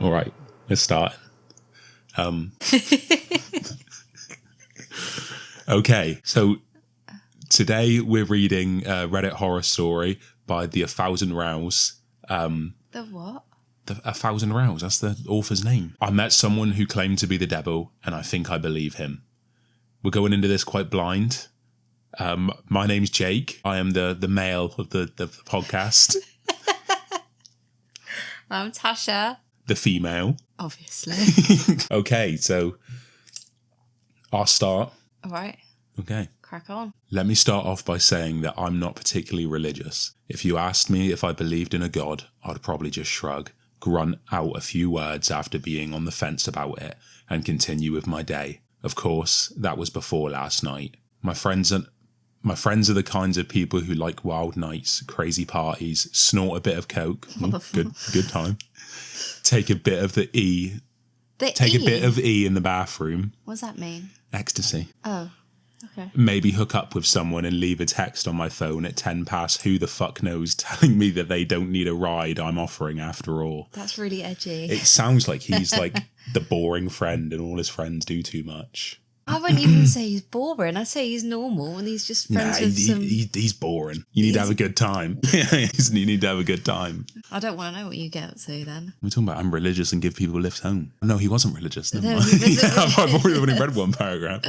All right, let's start. Okay, so today we're reading a Reddit horror story by the 1000rows. The what? The 1000rows, that's the author's name. I met someone who claimed to be the devil, and I think I believe him. We're going into this quite blind. My name's Jake. I am the male of the podcast. I'm Tasha. The female. Obviously. Okay, so I'll start. All right. Okay. Crack on. Let me start off by saying that I'm not particularly religious. If you asked me if I believed in a god, I'd probably just shrug, grunt out a few words after being on the fence about it, and continue with my day. Of course, that was before last night. My friends are the kinds of people who like wild nights, crazy parties, snort a bit of coke. Good time. Take a bit of the E. Take a bit of E in the bathroom. What does that mean? Ecstasy. Oh, okay. Maybe hook up with someone and leave a text on my phone at 10 past who the fuck knows telling me that they don't need a ride I'm offering after all. That's really edgy. It sounds like he's like the boring friend and all his friends do too much. I wouldn't even say he's boring. I'd say he's normal and he's just friends with some... He's boring. You need to have a good time. You need to have a good time. I don't want to know what you get up to then. We're talking about I'm religious and give people lifts home. No, he wasn't religious. Never No, mind. he wasn't I've already read one paragraph.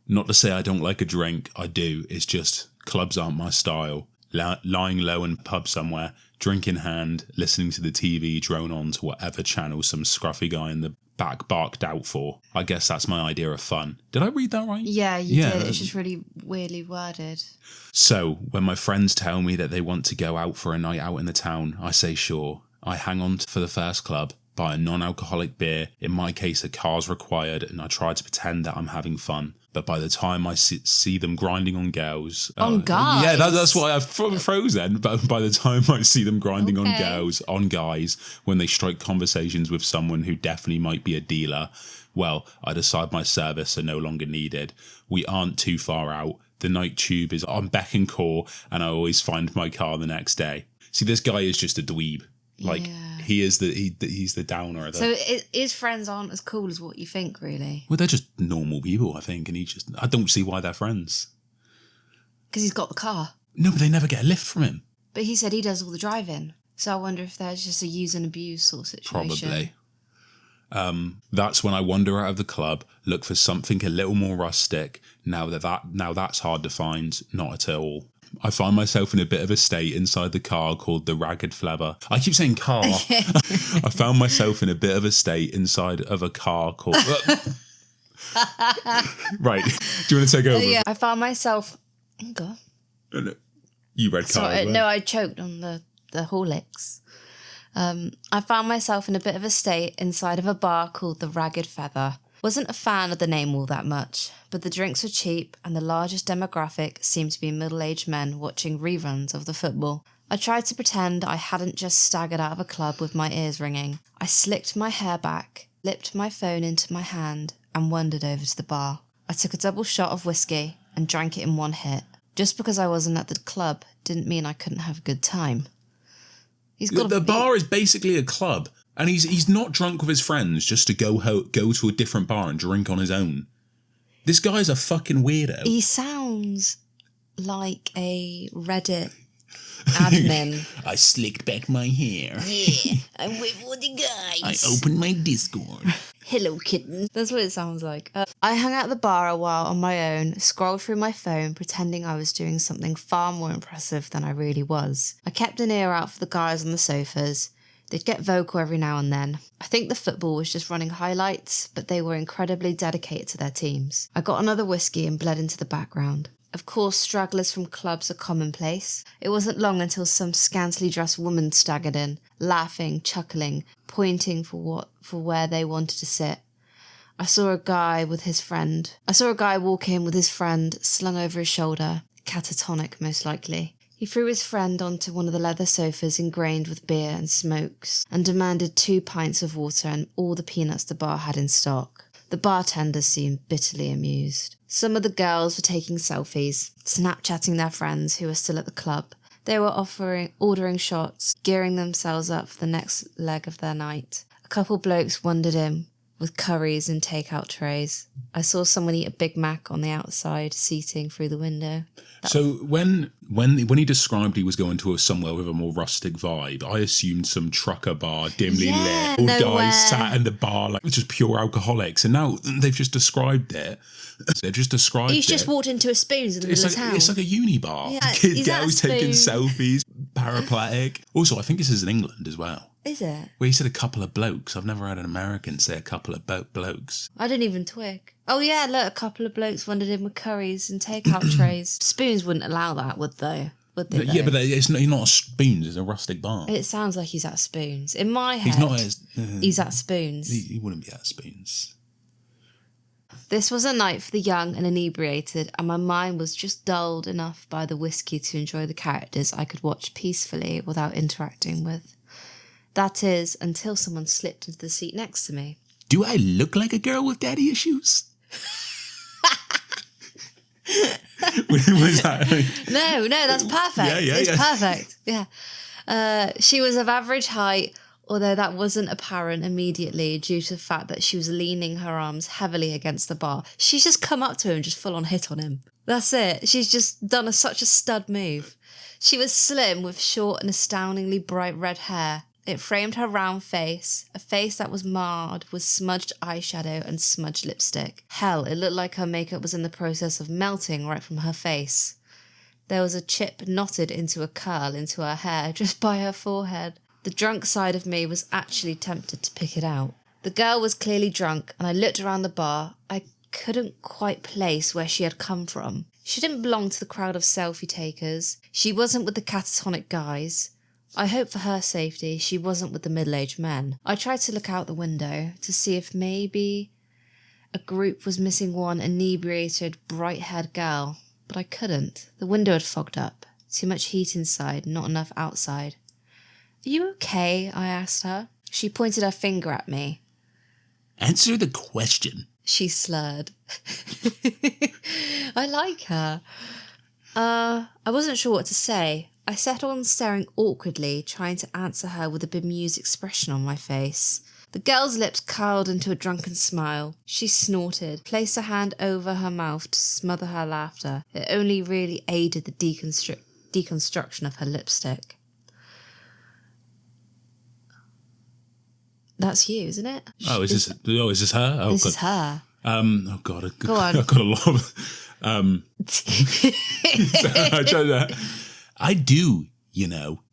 Not to say I don't like a drink. I do. It's just clubs aren't my style. Lying low in a pub somewhere, drink in hand, listening to the TV drone on to whatever channel some scruffy guy in the back barked out for. I guess that's my idea of fun. Did I read that right? Yeah, you did. It's just really weirdly worded. So, when my friends tell me that they want to go out for a night out in the town, I say sure. I hang on for the first club, buy a non-alcoholic beer. In my case, a car's required, and I try to pretend that I'm having fun. But by the time I see them grinding on girls... On guys? Yeah, that's why I froze then. But by the time I see them grinding on girls, on guys, when they strike conversations with someone who definitely might be a dealer, well, I decide my service are no longer needed. We aren't too far out. The night tube is on beck and call, and I always find my car the next day. See, this guy is just a dweeb. Like, he's the downer. So his friends aren't as cool as what you think, really? Well, they're just normal people, I think, and I don't see why they're friends. Because he's got the car. No, but they never get a lift from him. But he said he does all the driving. So I wonder if there's just a use and abuse sort of situation. Probably. That's when I wander out of the club, look for something a little more rustic. Now that's hard to find, not at all. I find myself in a bit of a state inside the car called the Ragged Flabber. I keep saying car. I found myself in a bit of a state inside of a car called... Right. Do you want to take over? Yeah. I found myself... Oh, God. No. You read car as well. No, I choked on the Horlicks. I found myself in a bit of a state inside of a bar called the Ragged Feather. Wasn't a fan of the name all that much, but the drinks were cheap and the largest demographic seemed to be middle-aged men watching reruns of the football. I tried to pretend I hadn't just staggered out of a club with my ears ringing. I slicked my hair back, slipped my phone into my hand and wandered over to the bar. I took a double shot of whiskey and drank it in one hit. Just because I wasn't at the club didn't mean I couldn't have a good time. The bar is basically a club. And he's not drunk with his friends just to go to a different bar and drink on his own. This guy's a fucking weirdo. He sounds like a Reddit admin. I slicked back my hair. Yeah, I'm with all the guys. I opened my Discord. Hello, kitten. That's what it sounds like. I hung out at the bar a while on my own, scrolled through my phone, pretending I was doing something far more impressive than I really was. I kept an ear out for the guys on the sofas. They'd get vocal every now and then. I think the football was just running highlights, but they were incredibly dedicated to their teams. I got another whiskey and bled into the background. Of course, stragglers from clubs are commonplace. It wasn't long until some scantily dressed woman staggered in, laughing, chuckling, pointing for where they wanted to sit. I saw a guy walk in with his friend slung over his shoulder, catatonic most likely. He threw his friend onto one of the leather sofas ingrained with beer and smokes and demanded 2 pints of water and all the peanuts the bar had in stock. The bartender seemed bitterly amused. Some of the girls were taking selfies, Snapchatting their friends who were still at the club, They were ordering shots, gearing themselves up for the next leg of their night. A couple blokes wandered in with curries and takeout trays. I saw someone eat a Big Mac on the outside seating through the window. So when he described he was going to somewhere with a more rustic vibe, I assumed some trucker bar, dimly lit, old guys sat in the bar like just pure alcoholics. And now they've just described it. They've just described He's just walked into a Spoons in the middle of town. It's like a uni bar. Yeah, Girls taking selfies, parapletic. Also, I think this is in England as well. Is it? Well, he said a couple of blokes. I've never heard an American say a couple of blokes. I didn't even twig. Oh yeah, look, a couple of blokes wandered in with curries and takeout trays. Spoons wouldn't allow that, would they? Would they? Yeah, but it's not a Spoons. It's a rustic bar. It sounds like he's at Spoons. In my head, he's at Spoons. He wouldn't be at Spoons. This was a night for the young and inebriated, and my mind was just dulled enough by the whiskey to enjoy the characters I could watch peacefully without interacting with. That is, until someone slipped into the seat next to me. Do I look like a girl with daddy issues? Was that? No, that's perfect. It's perfect. Yeah. She was of average height, although that wasn't apparent immediately due to the fact that she was leaning her arms heavily against the bar. She's just come up to him and just full on hit on him. That's it. She's just done such a stud move. She was slim with short and astoundingly bright red hair. It framed her round face, a face that was marred with smudged eyeshadow and smudged lipstick. Hell, it looked like her makeup was in the process of melting right from her face. There was a chip knotted into a curl into her hair just by her forehead. The drunk side of me was actually tempted to pick it out. The girl was clearly drunk, and I looked around the bar. I couldn't quite place where she had come from. She didn't belong to the crowd of selfie takers. She wasn't with the catatonic guys. I hope for her safety she wasn't with the middle-aged men. I tried to look out the window to see if maybe a group was missing one inebriated, bright-haired girl, but I couldn't. The window had fogged up. Too much heat inside, not enough outside. "Are you okay?" I asked her. She pointed her finger at me. "Answer the question," she slurred. I like her. I wasn't sure what to say. I sat on staring awkwardly, trying to answer her with a bemused expression on my face. The girl's lips curled into a drunken smile. She snorted, placed her hand over her mouth to smother her laughter. It only really aided the deconstruction of her lipstick. That's you, isn't it? Is this her? Oh, this is her. Oh God, Go on. I've got a lot of. I do,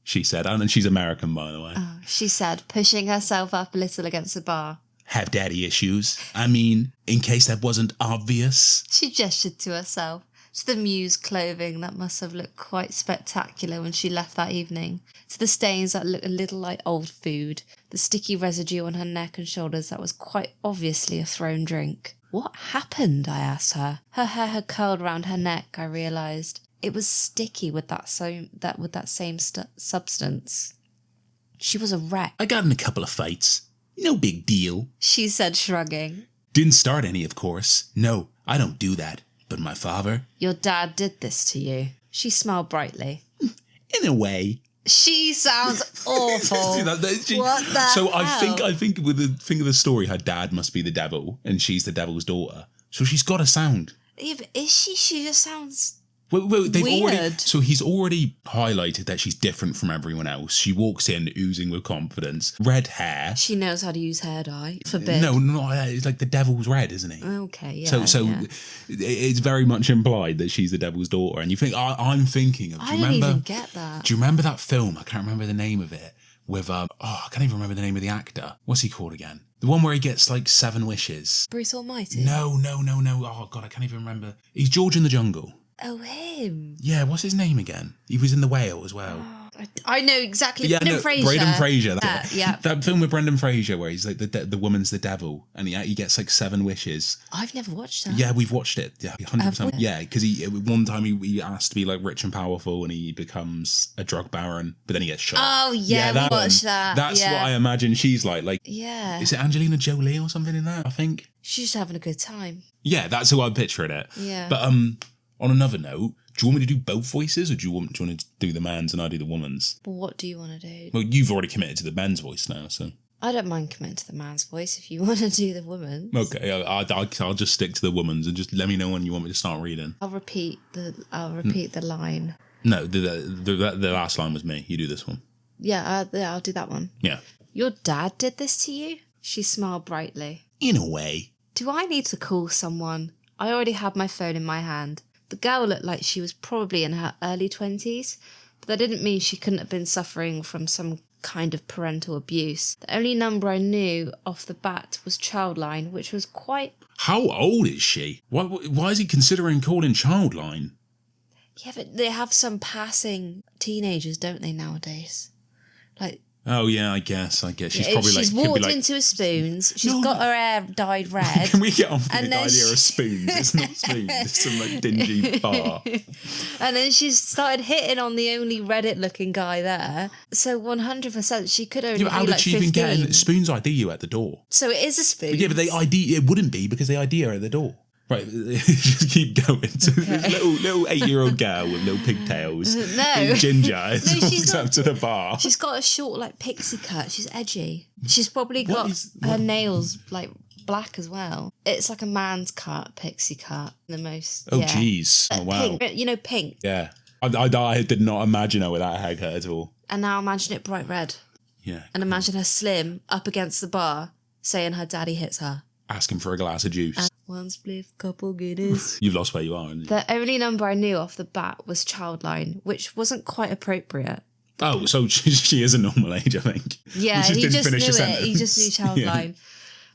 she said, and she's American, by the way. Oh, she said, pushing herself up a little against the bar. Have daddy issues. I mean, in case that wasn't obvious. She gestured to herself, to the Muse clothing that must have looked quite spectacular when she left that evening, to the stains that looked a little like old food, the sticky residue on her neck and shoulders that was quite obviously a thrown drink. What happened? I asked her. Her hair had curled round her neck, I realised. It was sticky with that same substance. She was a wreck. "I got in a couple of fights. No big deal," she said, shrugging. "Didn't start any, of course. No, I don't do that. But my father..." "Your dad did this to you?" She smiled brightly. "In a way." She sounds awful. What the So hell? I think with the thing of the story, her dad must be the devil, and she's the devil's daughter. So she's got a sound. Yeah, but is she? She just sounds... Well, they've weird. So he's already highlighted that she's different from everyone else. She walks in oozing with confidence. Red hair. She knows how to use hair dye. Forbid. No, not it's like the devil's red, isn't he? Okay, yeah. So it's very much implied that she's the devil's daughter. And you think, I'm thinking of... I didn't even get that. Do you remember that film? I can't remember the name of it. With, I can't even remember the name of the actor. What's he called again? The one where he gets like 7 wishes. Bruce Almighty? No. Oh, God, I can't even remember. He's George in the Jungle. Oh, him. Yeah, what's his name again? He was in The Whale as well. I know exactly. Brendan Fraser. Brendan Fraser. Yeah. That film with Brendan Fraser where he's like the woman's the devil and he gets like 7 wishes. I've never watched that. Yeah, we've watched it. Yeah, 100%. Yeah, because one time he asked to be like rich and powerful and he becomes a drug baron, but then he gets shot. Oh yeah, we watched that. That's what I imagine she's like. Yeah. Is it Angelina Jolie or something in that? I think she's just having a good time. Yeah, that's who I'm picturing it. Yeah. But on another note, Do you want me to do both voices, or do you want to do the man's and I do the woman's? What do you want to do? Well, you've already committed to the men's voice now, so... I don't mind committing to the man's voice if you want to do the woman's. Okay, I'll just stick to the woman's and just let me know when you want me to start reading. I'll repeat the line. No, the last line was me. You do this one. Yeah, I'll do that one. Yeah. Your dad did this to you? She smiled brightly. In a way. Do I need to call someone? I already had my phone in my hand. The girl looked like she was probably in her early 20s, but that didn't mean she couldn't have been suffering from some kind of parental abuse. The only number I knew off the bat was Childline, which was quite... How old is she? Why is he considering calling Childline? Yeah, but they have some passing teenagers, don't they, nowadays? Like... Oh, yeah, I guess. She's probably she's walked into a Spoons. She's got her hair dyed red. Can we get on with the idea of Spoons? It's not Spoons. It's some like dingy bar. And then she's started hitting on the only Reddit-looking guy there. So 100% she could only be how like did she 15. even get in? Spoons ID you at the door. So it is a Spoons. Yeah, but they ID... It wouldn't be because they ID her at the door. Right, just keep going. So this little 8-year-old girl with little pigtails, ginger, walks up to the bar. She's got a short, like, pixie cut. She's edgy. She's probably got her nails, like, black as well. It's like a man's cut, pixie cut. The most... Oh, jeez. Oh, wow. Pink. You know, pink. Yeah. I did not imagine her with that haircut at all. And now imagine it bright red. Yeah. And imagine her slim, up against the bar, saying her daddy hits her. Asking for a glass of juice. One spliff, couple Guinness. You've lost where you are, haven't you? The only number I knew off the bat was Childline, which wasn't quite appropriate. Oh, so she is a normal age, I think. Yeah, he just knew it. He just knew Childline.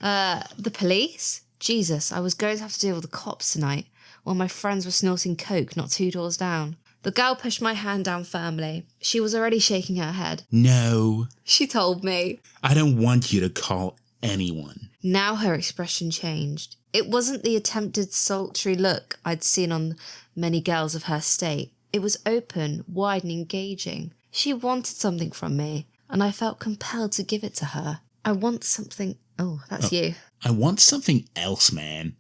Yeah. The police? Jesus, I was going to have to deal with the cops tonight while my friends were snorting coke not 2 doors down. The girl pushed my hand down firmly. She was already shaking her head. No. She told me. I don't want you to call anyone. Now her expression changed. It wasn't the attempted sultry look I'd seen on many girls of her state. It was open, wide and engaging. She wanted something from me, and I felt compelled to give it to her. I want something... Oh, that's you. I want something else, man.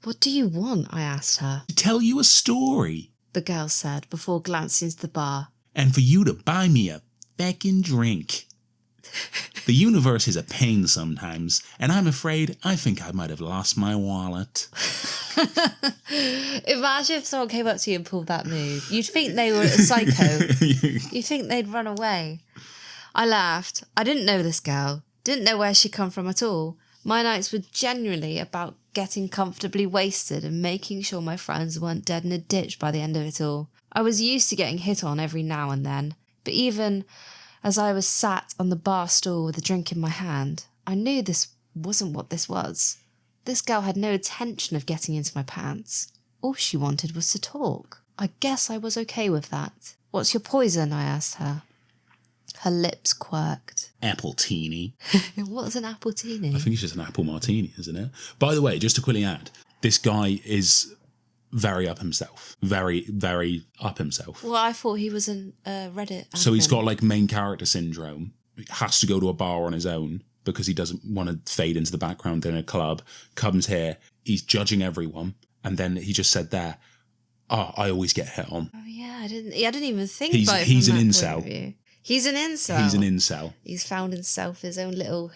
What do you want? I asked her. To tell you a story, the girl said before glancing into the bar. And for you to buy me a feckin' drink. The universe is a pain sometimes, and I'm afraid I think I might have lost my wallet. Imagine if someone came up to you and pulled that move. You'd think they were a psycho. You'd think they'd run away. I laughed. I didn't know this girl. Didn't know where she'd come from at all. My nights were generally about getting comfortably wasted and making sure my friends weren't dead in a ditch by the end of it all. I was used to getting hit on every now and then, but even... as I was sat on the bar stool with a drink in my hand, I knew this wasn't what this was. This girl had no intention of getting into my pants. All she wanted was to talk. I guess I was okay with that. What's your poison? I asked her. Her lips quirked. Appletini. What's an appletini? I think it's just an apple martini, isn't it? By the way, just to quickly add, this guy is... very up himself. Very, very up himself. Well, I thought he was in Reddit. So he's got like main character syndrome. He has to go to a bar on his own because he doesn't want to fade into the background in a club. Comes here, he's judging everyone. And then he just said there, oh, I always get hit on. Oh yeah, I didn't even think about it. He's from an that incel. point of view. He's an incel. He's an incel. He's found himself his own little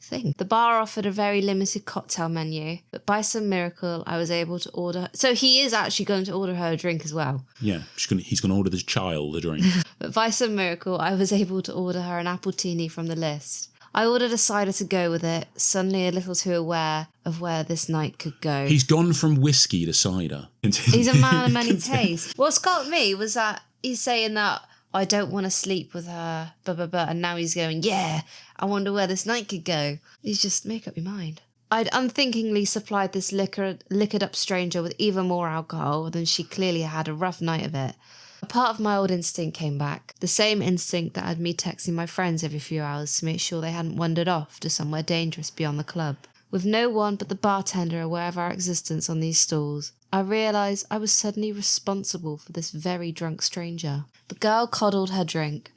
thing. The bar offered a very limited cocktail menu, but by some miracle, I was able to order... So he is actually going to order her a drink as well. Yeah, he's going to order this child a drink. But by some miracle, I was able to order her an appletini from the list. I ordered a cider to go with it, suddenly a little too aware of where this night could go. He's gone from whiskey to cider. He's a man of many tastes. What's got me was that he's saying that I don't want to sleep with her, blah, blah, blah. And now he's going, yeah, I wonder where this night could go. He's just, make up your mind. I'd unthinkingly supplied this liquored up stranger with even more alcohol than she clearly had a rough night of it. A part of my old instinct came back. The same instinct that had me texting my friends every few hours to make sure they hadn't wandered off to somewhere dangerous beyond the club. With no one but the bartender aware of our existence on these stalls, I realised I was suddenly responsible for this very drunk stranger. The girl coddled her drink,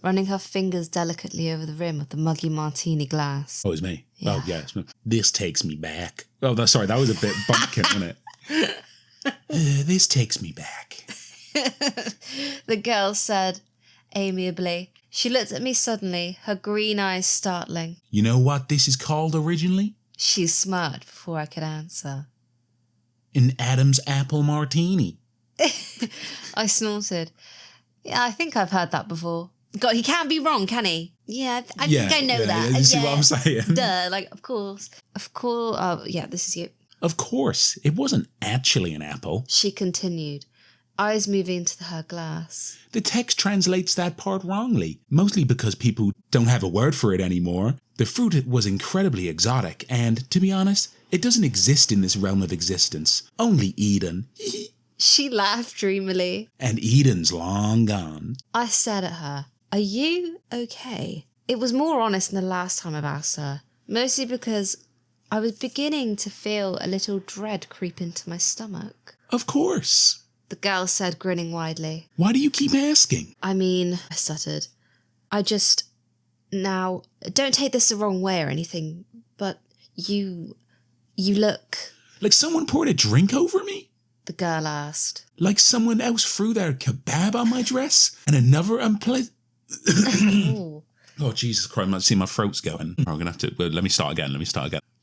running her fingers delicately over the rim of the muggy martini glass. Oh, it's me. Yeah. Oh, yeah, it's me. This takes me back. Oh, that was a bit bumpkin, wasn't it? This takes me back. The girl said amiably. She looked at me suddenly, her green eyes startling. You know what this is called originally? She smirked before I could answer. An Adam's apple martini. I snorted. Yeah, I think I've heard that before. God, he can't be wrong, can he? Yeah, I think I know that. You see what I'm saying? Duh, like, of course. Yeah, this is you. Of course, it wasn't actually an apple. She continued, eyes moving to her glass. The text translates that part wrongly, mostly because people don't have a word for it anymore. The fruit was incredibly exotic, and, to be honest, it doesn't exist in this realm of existence. Only Eden. She laughed dreamily. And Eden's long gone. I stared at her. Are you okay? It was more honest than the last time I've asked her, mostly because I was beginning to feel a little dread creep into my stomach. Of course. The girl said, grinning widely. Why do you keep asking? I mean, I stuttered. Now, don't take this the wrong way or anything, but you look... Like someone poured a drink over me? The girl asked. Like someone else threw their kebab on my dress and another unpleasant... Oh, Jesus Christ, I see my throat's going. I'm going to have to... Let me start again.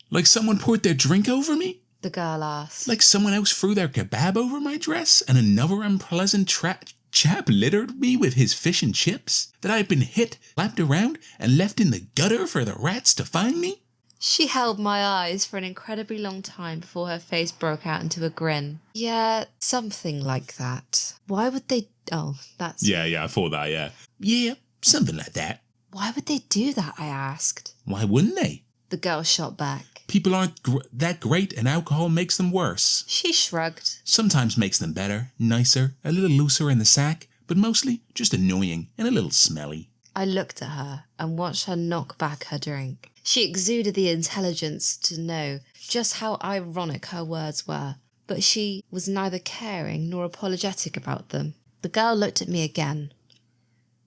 Like someone poured their drink over me? The girl asked. Like someone else threw their kebab over my dress and another unpleasant chap littered me with his fish and chips? That I had been hit, slapped around, and left in the gutter for the rats to find me? She held my eyes for an incredibly long time before her face broke out into a grin. Yeah, something like that. Why would they... Oh, that's... Yeah, I thought that, yeah. Yeah, something like that. Why would they do that, I asked. Why wouldn't they? The girl shot back. People aren't that great and alcohol makes them worse. She shrugged. Sometimes makes them better, nicer, a little looser in the sack, but mostly just annoying and a little smelly. I looked at her and watched her knock back her drink. She exuded the intelligence to know just how ironic her words were, but she was neither caring nor apologetic about them. The girl looked at me again.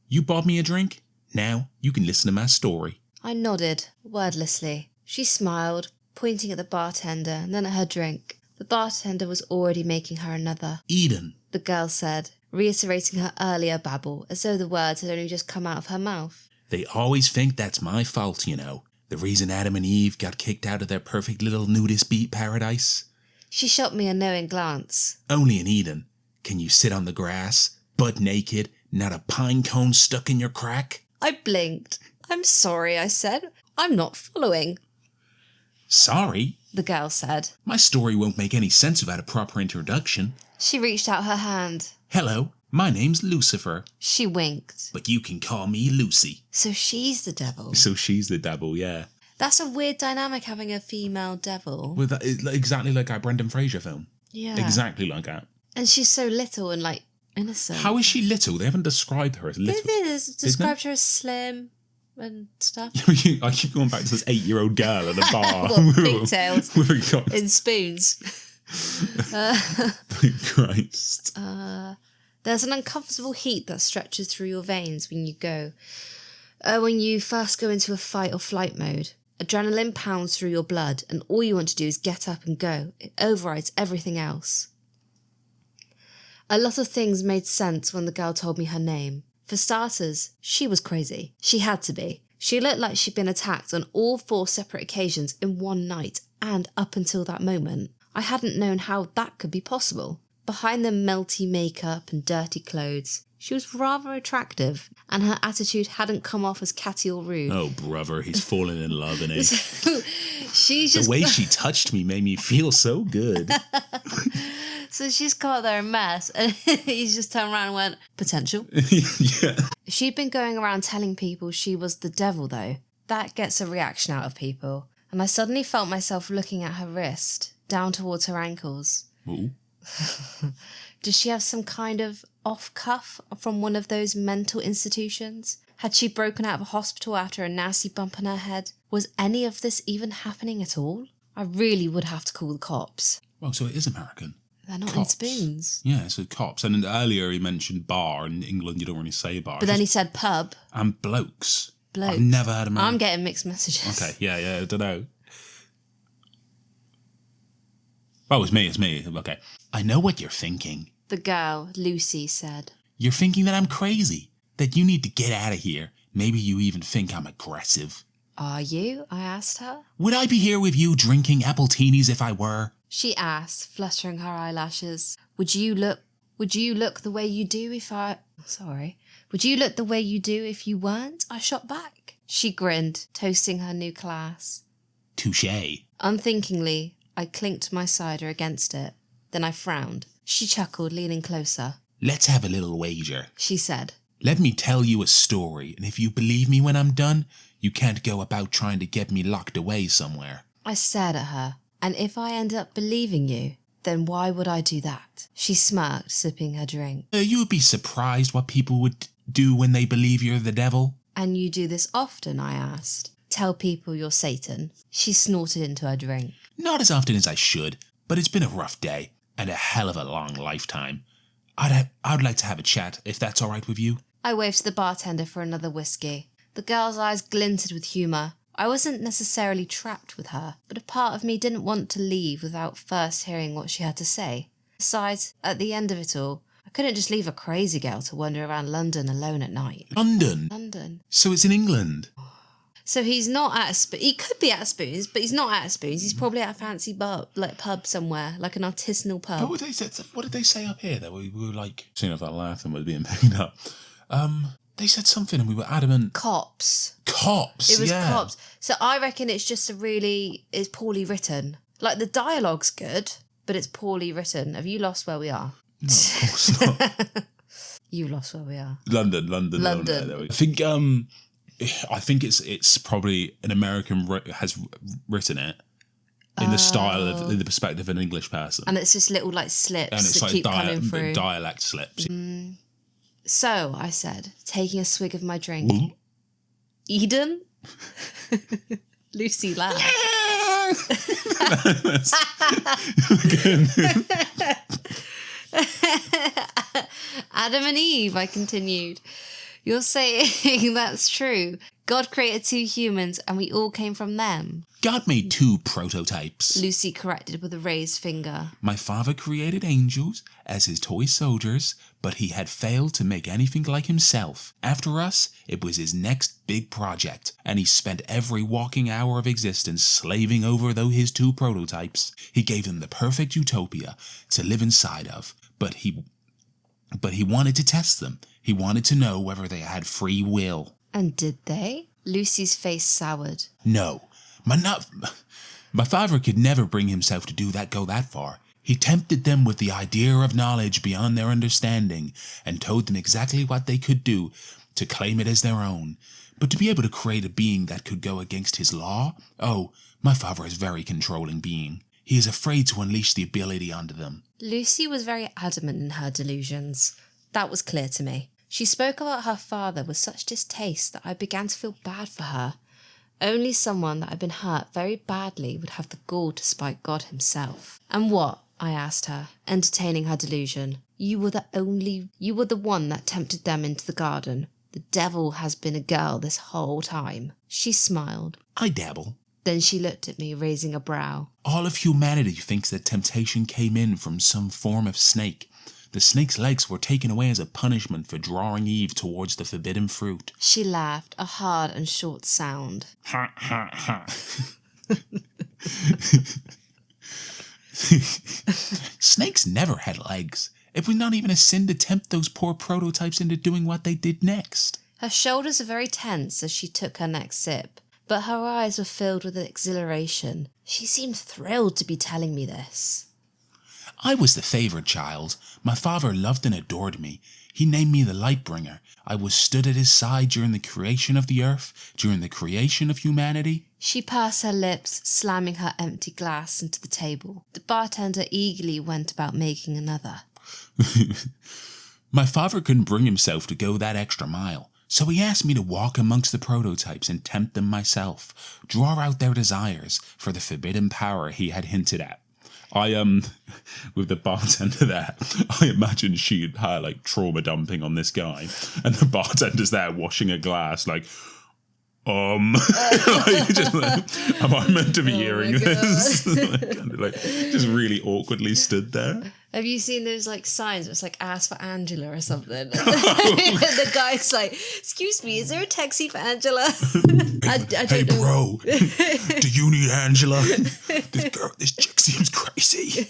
You bought me a drink? Now you can listen to my story. I nodded, wordlessly. She smiled, pointing at the bartender and then at her drink. The bartender was already making her another. Eden, the girl said, reiterating her earlier babble as though the words had only just come out of her mouth. They always think that's my fault, you know. The reason Adam and Eve got kicked out of their perfect little nudist beat paradise. She shot me a knowing glance. Only in Eden can you sit on the grass, butt naked, not a pine cone stuck in your crack. I blinked. I'm sorry, I said. I'm not following. Sorry? The girl said. My story won't make any sense without a proper introduction. She reached out her hand. Hello, my name's Lucifer. She winked. But you can call me Lucy. So she's the devil. So she's the devil, yeah. That's a weird dynamic, having a female devil. With that, exactly like our Brendan Fraser film. Yeah. Exactly like that. And she's so little and, like, innocent. How is she little? They haven't described her as little. It is. Described her as slim and stuff. I keep going back to this 8-year-old girl at a bar. What, pigtails in spoons. Christ. There's an uncomfortable heat that stretches through your veins when you first go into a fight or flight mode. Adrenaline pounds through your blood and all you want to do is get up and go. It overrides everything else. A lot of things made sense when the girl told me her name. For starters, she was crazy. She had to be. She looked like she'd been attacked on all 4 separate occasions in one night, and up until that moment, I hadn't known how that could be possible. Behind the melty makeup and dirty clothes, she was rather attractive, and her attitude hadn't come off as catty or rude. Oh, brother, he's fallen in love, and the way she touched me made me feel so good. So she's got there a mess, and he's just turned around and went, potential. Yeah. She'd been going around telling people she was the devil, though. That gets a reaction out of people. And I suddenly felt myself looking at her wrist, down towards her ankles. Ooh. Does she have some kind of off-cuff from one of those mental institutions? Had she broken out of a hospital after a nasty bump on her head? Was any of this even happening at all? I really would have to call the cops. Well, so it is American. They're not Cops. in spoons. Yeah, so cops. And earlier he mentioned bar. In England, you don't really say bar. But then he said pub. And blokes. Blokes. I've never heard of man. I'm getting mixed messages. Okay, yeah, I don't know. Oh, it's me. Okay. I know what you're thinking. The girl, Lucy, said. You're thinking that I'm crazy, that you need to get out of here. Maybe you even think I'm aggressive. Are you? I asked her. Would I be here with you drinking appletinies if I were? She asked, fluttering her eyelashes. Would you look the way you do if I... Sorry. Would you look the way you do if you weren't? I shot back. She grinned, toasting her new class. Touché. Unthinkingly, I clinked my cider against it. Then I frowned. She chuckled, leaning closer. Let's have a little wager, she said. Let me tell you a story, and if you believe me when I'm done, you can't go about trying to get me locked away somewhere. I stared at her. And if I end up believing you, then why would I do that? She smirked, sipping her drink. You would be surprised what people would do when they believe you're the devil. And you do this often, I asked. Tell people you're Satan. She snorted into her drink. Not as often as I should, but it's been a rough day, and a hell of a long lifetime. I'd like to have a chat, if that's all right with you. I waved to the bartender for another whiskey. The girl's eyes glinted with humour. I wasn't necessarily trapped with her, but a part of me didn't want to leave without first hearing what she had to say. Besides, at the end of it all, I couldn't just leave a crazy girl to wander around London alone at night. London? So it's in England? So he's not at a spoons. He could be at a spoons, but he's not at a spoons. He's probably at a fancy pub somewhere, like an artisanal pub. What did they say up here? That we were like, seeing if that laughing was being picked up. They said something and we were adamant. Cops. Cops, It was yeah. cops. So I reckon it's just it's poorly written. Like the dialogue's good, but it's poorly written. Have you lost where we are? No, of course not. You lost where we are. London. I think it's probably an American has written it in the style of the perspective of an English person, and it's just little like slips and it's that like keep coming through. Dialect slips. So I said, taking a swig of my drink. Eden? Lucy laughed. Adam and Eve, I continued. You're saying that's true. God created two humans and we all came from them. God made two prototypes. Lucy corrected with a raised finger. My father created angels as his toy soldiers, but he had failed to make anything like himself. After us, it was his next big project, and he spent every walking hour of existence slaving over his two prototypes. He gave them the perfect utopia to live inside of, but he wanted to test them. He wanted to know whether they had free will. And did they? Lucy's face soured. No. My father could never bring himself to go that far. He tempted them with the idea of knowledge beyond their understanding and told them exactly what they could do to claim it as their own. But to be able to create a being that could go against his law? Oh, my father is a very controlling being. He is afraid to unleash the ability onto them. Lucy was very adamant in her delusions. That was clear to me. She spoke about her father with such distaste that I began to feel bad for her. Only someone that had been hurt very badly would have the gall to spite God himself. And what? I asked her, entertaining her delusion. You were the one that tempted them into the garden. The devil has been a girl this whole time. She smiled. I dabble. Then she looked at me, raising a brow. All of humanity thinks that temptation came in from some form of snake. The snake's legs were taken away as a punishment for drawing Eve towards the forbidden fruit. She laughed, a hard and short sound. Ha, ha, ha. Snakes never had legs. It was not even a sin to tempt those poor prototypes into doing what they did next. Her shoulders were very tense as she took her next sip, but her eyes were filled with exhilaration. She seemed thrilled to be telling me this. I was the favourite child. My father loved and adored me. He named me the Lightbringer. I was stood at his side during the creation of the earth, during the creation of humanity. She pursed her lips, slamming her empty glass into the table. The bartender eagerly went about making another. My father couldn't bring himself to go that extra mile, so he asked me to walk amongst the prototypes and tempt them myself, draw out their desires for the forbidden power he had hinted at. With the bartender there, I imagine she had like trauma dumping on this guy, and the bartender's there washing a glass like, am I meant to be hearing my this? Just really awkwardly stood there. Have you seen those like signs where it's like ask for Angela or something? The guy's like, excuse me, is there a taxi for Angela? I Hey don't know. bro, do you need Angela? This chick seems crazy.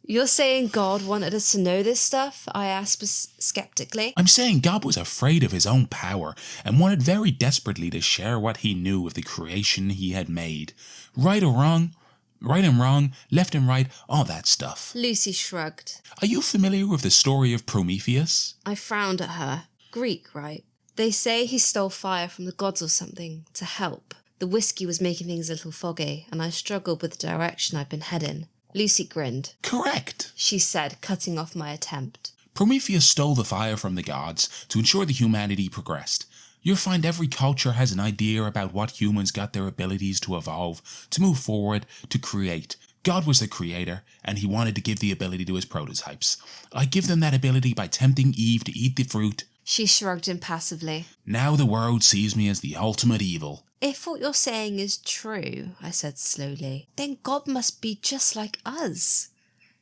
You're saying God wanted us to know this stuff? I asked skeptically. I'm saying God was afraid of his own power and wanted very desperately to share what he knew of the creation he had made. Right or wrong, right and wrong, left and right, all that stuff. Lucy shrugged. Are you familiar with the story of Prometheus? I frowned at her. Greek, right? They say he stole fire from the gods or something to help. The whiskey was making things a little foggy, and I struggled with the direction I'd been heading. Lucy grinned. Correct, she said, cutting off my attempt. Prometheus stole the fire from the gods to ensure that humanity progressed. You'll find every culture has an idea about what humans got their abilities to evolve, to move forward, to create. God was the creator, and he wanted to give the ability to his prototypes. I give them that ability by tempting Eve to eat the fruit. She shrugged impassively. Now the world sees me as the ultimate evil. If what you're saying is true, I said slowly, then God must be just like us.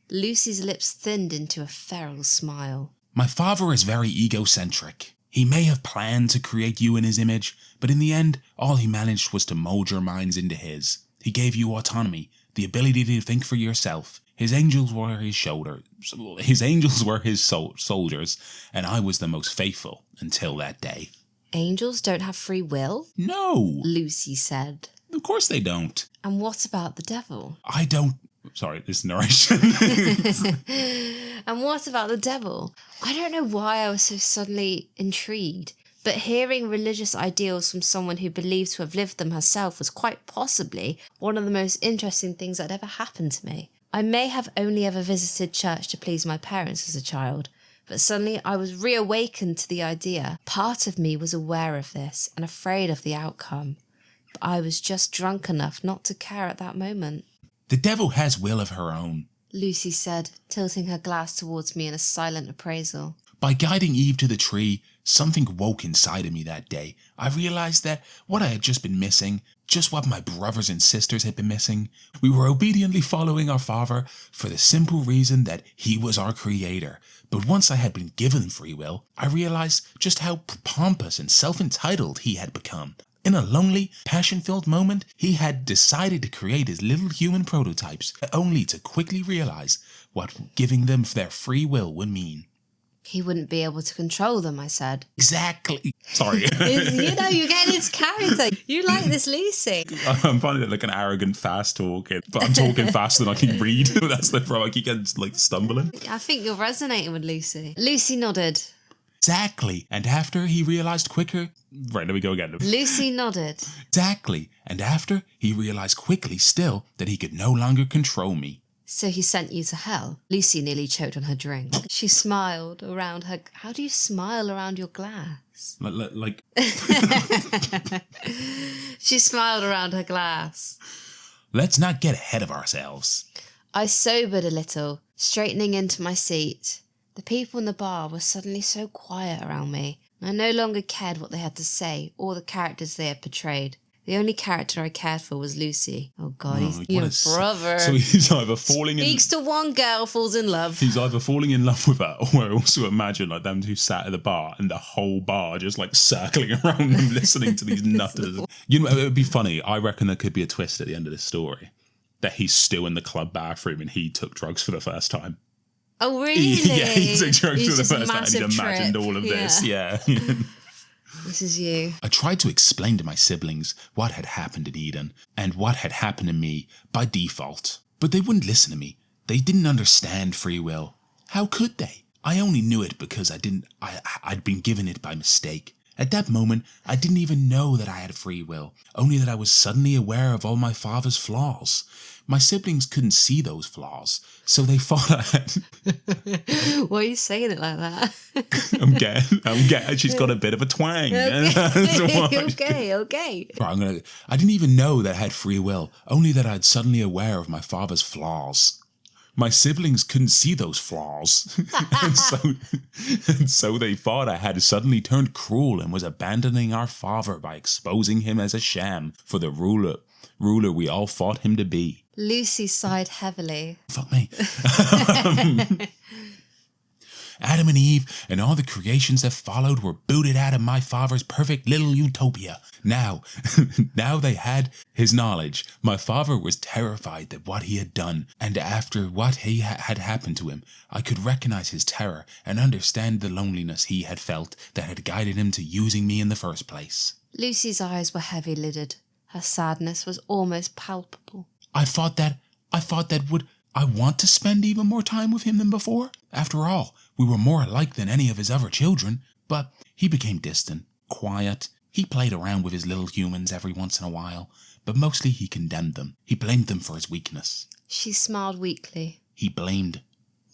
Lucy's lips thinned into a feral smile. My father is very egocentric. He may have planned to create you in his image, but in the end, all he managed was to mold your minds into his. He gave you autonomy, the ability to think for yourself. His angels were his soldiers, and I was the most faithful until that day. Angels don't have free will? No, Lucy said. Of course they don't. And what about the devil? I don't... Sorry, this narration. And what about the devil? I don't know why I was so suddenly intrigued, but hearing religious ideals from someone who believed to have lived them herself was quite possibly one of the most interesting things that ever happened to me. I may have only ever visited church to please my parents as a child, but suddenly I was reawakened to the idea. Part of me was aware of this and afraid of the outcome, but I was just drunk enough not to care at that moment. The devil has will of her own, Lucy said, tilting her glass towards me in a silent appraisal. By guiding Eve to the tree, something woke inside of me that day. I realized that what I had just been missing, just what my brothers and sisters had been missing, we were obediently following our father for the simple reason that he was our creator. But once I had been given free will, I realized just how pompous and self-entitled he had become. In a lonely, passion-filled moment, he had decided to create his little human prototypes, only to quickly realize what giving them their free will would mean. He wouldn't be able to control them, I said. Exactly. Sorry. You get his character. You like this Lucy. I'm finding it like an arrogant fast talking, but I'm talking faster than I can read. That's the problem. I keep getting stumbling. I think you're resonating with Lucy. Lucy nodded. Exactly. And after he realized quicker... Right, there we go again. Lucy nodded. Exactly. And after he realized quickly still that he could no longer control me. So he sent you to hell? Lucy nearly choked on her drink. She smiled around her... How do you smile around your glass? Like... She smiled around her glass. Let's not get ahead of ourselves. I sobered a little, straightening into my seat. The people in the bar were suddenly so quiet around me, and I no longer cared what they had to say or the characters they had portrayed. The only character I cared for was Lucy. Oh God, he's your brother. So he's either falling Speaks to one girl, falls in love. He's either falling in love with her, or I also imagine like them two sat at the bar and the whole bar just like circling around them listening to these nutters. You know, it would be funny. I reckon there could be a twist at the end of this story. That he's still in the club bathroom and he took drugs for the first time. Oh really? Yeah, he took drugs for the first time and he imagined trip. all of this. Yeah. This is you. I tried to explain to my siblings what had happened in Eden and what had happened to me by default. But they wouldn't listen to me. They didn't understand free will. How could they? I only knew it because I'd been given it by mistake. At that moment, I didn't even know that I had free will, only that I was suddenly aware of all my father's flaws. My siblings couldn't see those flaws, so they thought I had... Why are you saying it like that? I'm getting. She's got a bit of a twang. Okay. Right, I didn't even know that I had free will, only that I'd suddenly aware of my father's flaws. My siblings couldn't see those flaws. and so they thought I had suddenly turned cruel and was abandoning our father by exposing him as a sham for the ruler we all thought him to be. Lucy sighed heavily. Fuck me. Adam and Eve and all the creations that followed were booted out of my father's perfect little utopia. Now they had his knowledge. My father was terrified at what he had done, and after what had happened to him, I could recognize his terror and understand the loneliness he had felt that had guided him to using me in the first place. Lucy's eyes were heavy-lidded. Her sadness was almost palpable. I thought that would I want to spend even more time with him than before? After all, we were more alike than any of his other children. But he became distant, quiet. He played around with his little humans every once in a while, but mostly he condemned them. He blamed them for his weakness. She smiled weakly. He blamed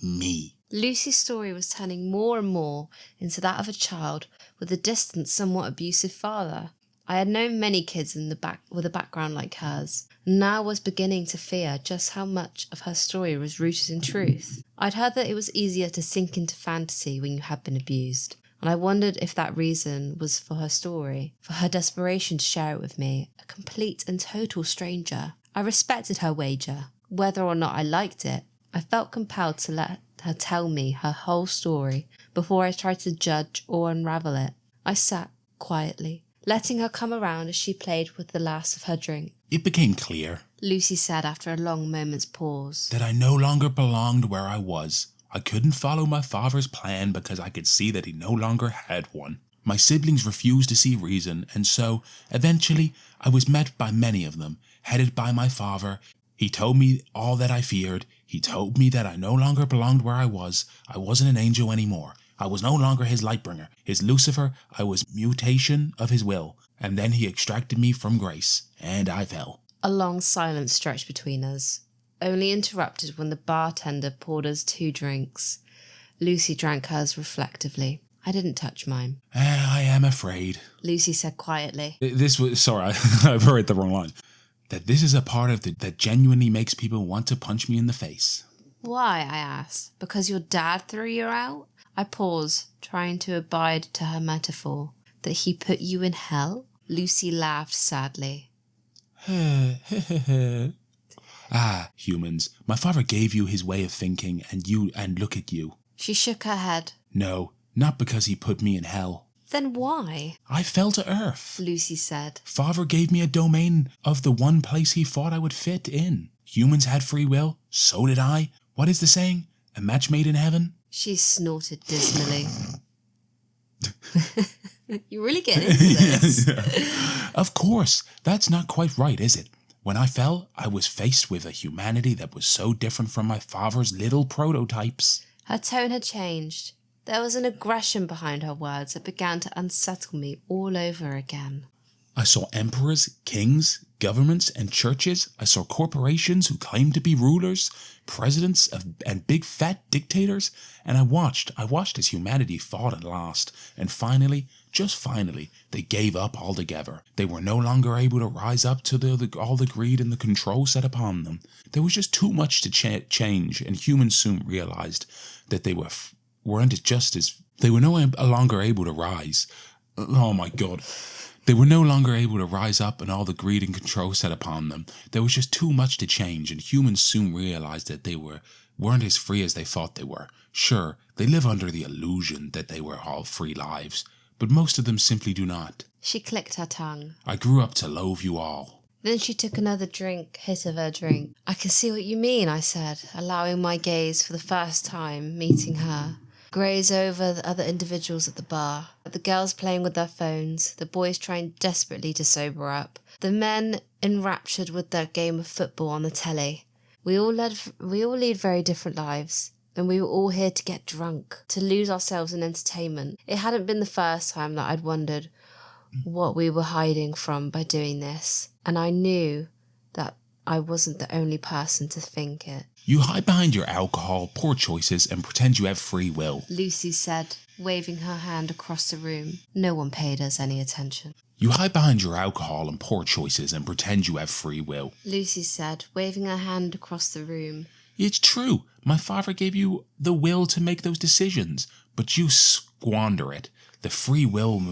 me. Lucy's story was turning more and more into that of a child with a distant, somewhat abusive father. I had known many kids with a background like hers, and now was beginning to fear just how much of her story was rooted in truth. I'd heard that it was easier to sink into fantasy when you had been abused, and I wondered if that reason was for her story, for her desperation to share it with me, a complete and total stranger. I respected her wager. Whether or not I liked it, I felt compelled to let her tell me her whole story before I tried to judge or unravel it. I sat quietly, letting her come around as she played with the last of her drink. It became clear, Lucy said after a long moment's pause, that I no longer belonged where I was. I couldn't follow my father's plan because I could see that he no longer had one. My siblings refused to see reason, and so, eventually, I was met by many of them, headed by my father. He told me all that I feared. He told me that I no longer belonged where I was. I wasn't an angel anymore. I was no longer his lightbringer, his Lucifer. I was mutation of his will. And then he extracted me from grace, and I fell. A long silence stretched between us, only interrupted when the bartender poured us 2 drinks. Lucy drank hers reflectively. I didn't touch mine. I am afraid, Lucy said quietly. Sorry, I've read the wrong line. That this is a part of that genuinely makes people want to punch me in the face. Why, I asked. Because your dad threw you out? I paused, trying to abide to her metaphor. That he put you in hell? Lucy laughed sadly. Humans, my father gave you his way of thinking, and look at you. She shook her head. No, not because he put me in hell. Then why? I fell to earth, Lucy said. Father gave me a domain of the one place he thought I would fit in. Humans had free will, so did I. What is the saying? A match made in heaven? She snorted dismally. You're really getting into this. Yeah. Of course, that's not quite right, is it? When I fell, I was faced with a humanity that was so different from my father's little prototypes. Her tone had changed. There was an aggression behind her words that began to unsettle me all over again. I saw emperors, kings, governments, and churches. I saw corporations who claimed to be rulers, presidents and big fat dictators. And I watched as humanity fought and lost. And finally, just finally, they gave up altogether. They were no longer able to rise up to all the greed and the control set upon them. There was just too much to change, and humans soon realized that they were no longer able to rise. Oh my God. They were no longer able to rise up and all the greed and control set upon them. There was just too much to change, and humans soon realized that they weren't as free as they thought they were. Sure, they live under the illusion that they were all free lives, but most of them simply do not. She clicked her tongue. I grew up to loathe you all. Then she took another hit of her drink. I can see what you mean, I said, allowing my gaze for the first time, meeting her. Graze over the other individuals at the bar, the girls playing with their phones, the boys trying desperately to sober up, the men enraptured with their game of football on the telly. We all lead very different lives, and we were all here to get drunk, to lose ourselves in entertainment. It hadn't been the first time that I'd wondered what we were hiding from by doing this, and I knew that I wasn't the only person to think it. You hide behind your alcohol, poor choices, and pretend you have free will, Lucy said, waving her hand across the room. No one paid us any attention. You hide behind your alcohol and poor choices and pretend you have free will, Lucy said, waving her hand across the room. It's true. My father gave you the will to make those decisions, but you squander it. The free will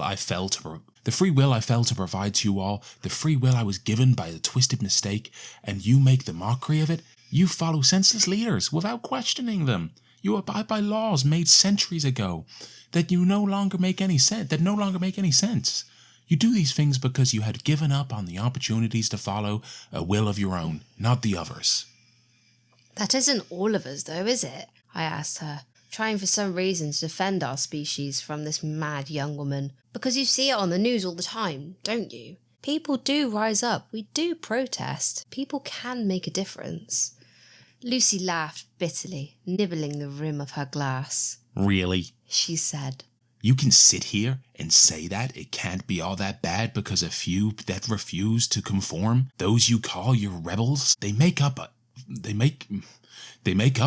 I fell to provide to you all, the free will I was given by a twisted mistake, and you make the mockery of it. You follow senseless leaders without questioning them. You abide by laws made centuries ago that no longer make any sense. You do these things because you had given up on the opportunities to follow a will of your own, not the others. That isn't all of us, though, is it? I asked her, trying for some reason to defend our species from this mad young woman. Because you see it on the news all the time, don't you? People do rise up. We do protest. People can make a difference. Lucy laughed bitterly, nibbling the rim of her glass. Really? She said. You can sit here and say that it can't be all that bad because a few that refuse to conform, those you call your rebels, they make up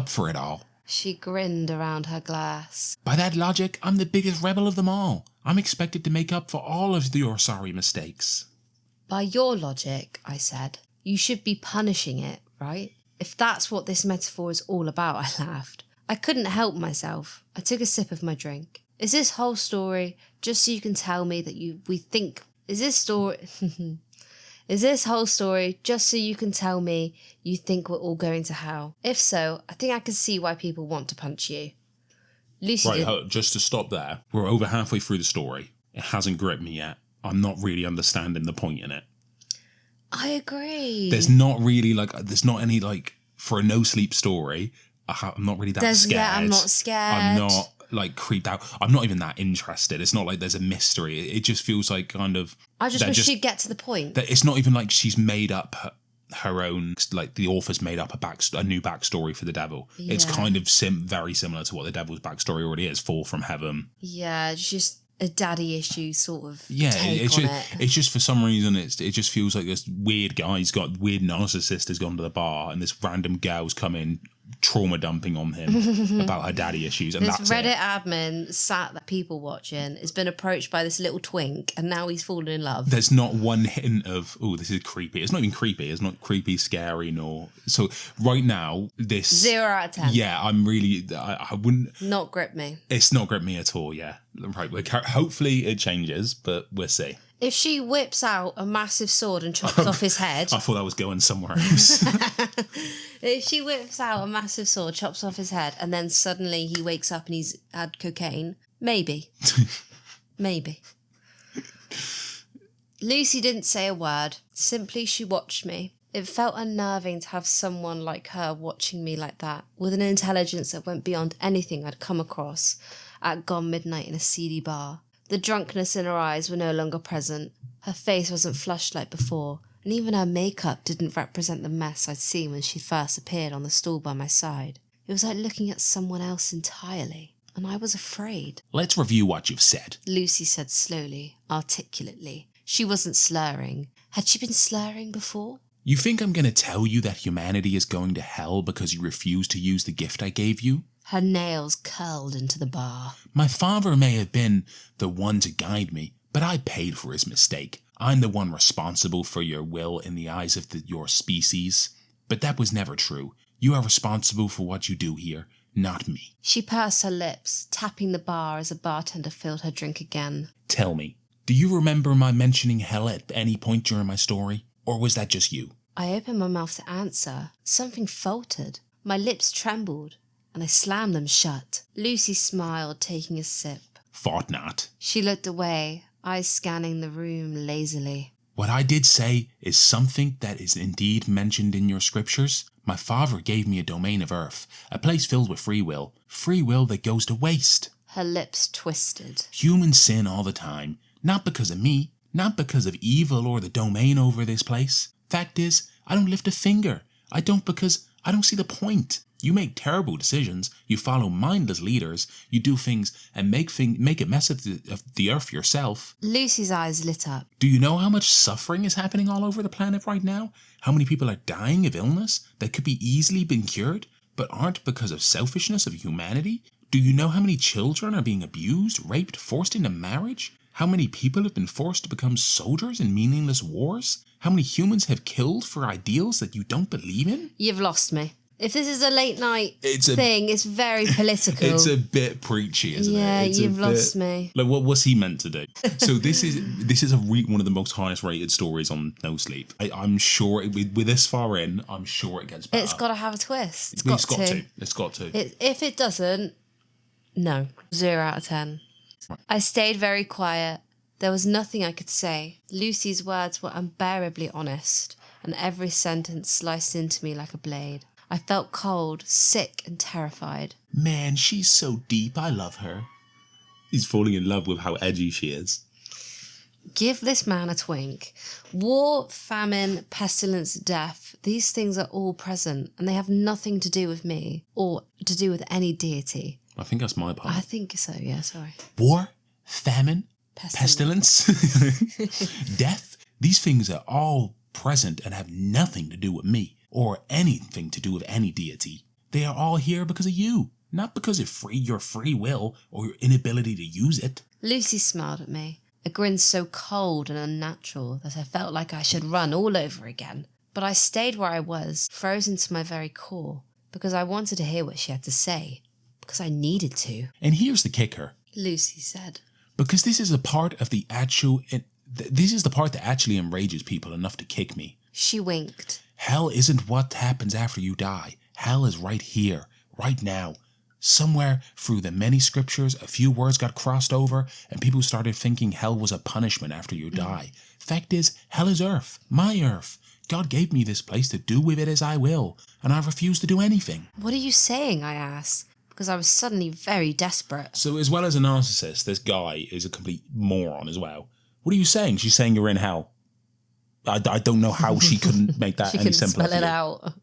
for it all. She grinned around her glass. By that logic, I'm the biggest rebel of them all. I'm expected to make up for all of your sorry mistakes. By your logic, I said, you should be punishing it, right? If that's what this metaphor is all about, I laughed. I couldn't help myself. I took a sip of my drink. Is this whole story just so you can tell me that Is this whole story just so you can tell me you think we're all going to hell? If so, I think I can see why people want to punch you. Lucy Right, just to stop there. We're over halfway through the story. It hasn't gripped me yet. I'm not really understanding the point in it. I agree. There's not really any for a no sleep story. I'm not really that scared. Yeah, I'm not scared. I'm not creeped out. I'm not even that interested. It's not like there's a mystery. It just feels like kind of. I just wish she'd get to the point. That it's not even like she's made up her own. Like the author's made up a new backstory for the devil. Yeah. It's kind of very similar to what the devil's backstory already is. Fall from heaven. Yeah, it's just a daddy issue sort of. Yeah, it's just for some reason it just feels like this weird narcissist has gone to the bar and this random gal's come in trauma dumping on him about her daddy issues, and this that's Reddit it. admin sat that people watching has been approached by this little twink and now he's fallen in love. There's not one hint of this is creepy. It's not even creepy. It's not creepy, scary, nor so. Right now, this 0 out of 10. Yeah, I'm really. I wouldn't. Not grip me. It's not grip me at all. Yeah, right. Hopefully it changes, but we'll see. If she whips out a massive sword and chops off his head... I thought that was going somewhere else. If she whips out a massive sword, chops off his head, and then suddenly he wakes up and he's had cocaine, maybe. Maybe. Lucy didn't say a word. Simply she watched me. It felt unnerving to have someone like her watching me like that, with an intelligence that went beyond anything I'd come across at gone midnight in a seedy bar. The drunkenness in her eyes were no longer present. Her face wasn't flushed like before, and even her makeup didn't represent the mess I'd seen when she first appeared on the stool by my side. It was like looking at someone else entirely, and I was afraid. Let's review what you've said, Lucy said slowly, articulately. She wasn't slurring. Had she been slurring before? You think I'm going to tell you that humanity is going to hell because you refuse to use the gift I gave you? Her nails curled into the bar. My father may have been the one to guide me, but I paid for his mistake. I'm the one responsible for your will in the eyes of your species. But that was never true. You are responsible for what you do here, not me. She pursed her lips, tapping the bar as a bartender filled her drink again. Tell me, do you remember my mentioning hell at any point during my story? Or was that just you? I opened my mouth to answer. Something faltered. My lips trembled, and I slammed them shut. Lucy smiled, taking a sip. Thought not. She looked away, eyes scanning the room lazily. What I did say is something that is indeed mentioned in your scriptures. My father gave me a domain of earth, a place filled with free will that goes to waste. Her lips twisted. Humans sin all the time, not because of me, not because of evil or the domain over this place. Fact is, I don't lift a finger. I don't because I don't see the point. You make terrible decisions, you follow mindless leaders, you do things and make a mess of the earth yourself. Lucy's eyes lit up. Do you know how much suffering is happening all over the planet right now? How many people are dying of illness that could be easily been cured, but aren't because of selfishness of humanity? Do you know how many children are being abused, raped, forced into marriage? How many people have been forced to become soldiers in meaningless wars? How many humans have killed for ideals that you don't believe in? You've lost me. If this is a late night It's very political. It's a bit preachy, isn't it? Yeah, you've lost me. Like, what's he meant to do? So this is one of the most highest rated stories on No Sleep. I'm sure with this far in, I'm sure it gets better. It's got to have a twist. It's got to. If it doesn't, no. 0 out of 10. Right. I stayed very quiet. There was nothing I could say. Lucy's words were unbearably honest, and every sentence sliced into me like a blade. I felt cold, sick, and terrified. Man, she's so deep. I love her. He's falling in love with how edgy she is. Give this man a twink. War, famine, pestilence, death. These things are all present, and they have nothing to do with me, or to do with any deity. I think that's my part. I think so, yeah, sorry. War, famine, pestilence, death. These things are all present and have nothing to do with me, or anything to do with any deity. They are all here because of you, not because of your free will or your inability to use it. Lucy smiled at me, a grin so cold and unnatural that I felt like I should run all over again. But I stayed where I was, frozen to my very core, because I wanted to hear what she had to say, because I needed to. And here's the kicker, Lucy said. Because this is the part that actually enrages people enough to kick me. She winked. Hell isn't what happens after you die. Hell is right here, right now. Somewhere through the many scriptures, a few words got crossed over, and people started thinking hell was a punishment after you die. Fact is, hell is earth, my earth. God gave me this place to do with it as I will, and I refuse to do anything. What are you saying? I asked, because I was suddenly very desperate. So as well as a narcissist, this guy is a complete moron as well. What are you saying? She's saying you're in hell. I don't know how she couldn't make that any simpler. She couldn't spell it out.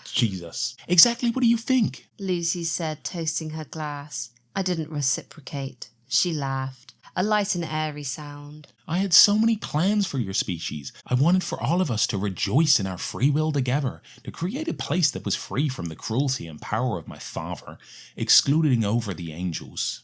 Jesus. Exactly what do you think? Lucy said, toasting her glass. I didn't reciprocate. She laughed. A light and airy sound. I had so many plans for your species. I wanted for all of us to rejoice in our free will together, to create a place that was free from the cruelty and power of my father, excluding over the angels.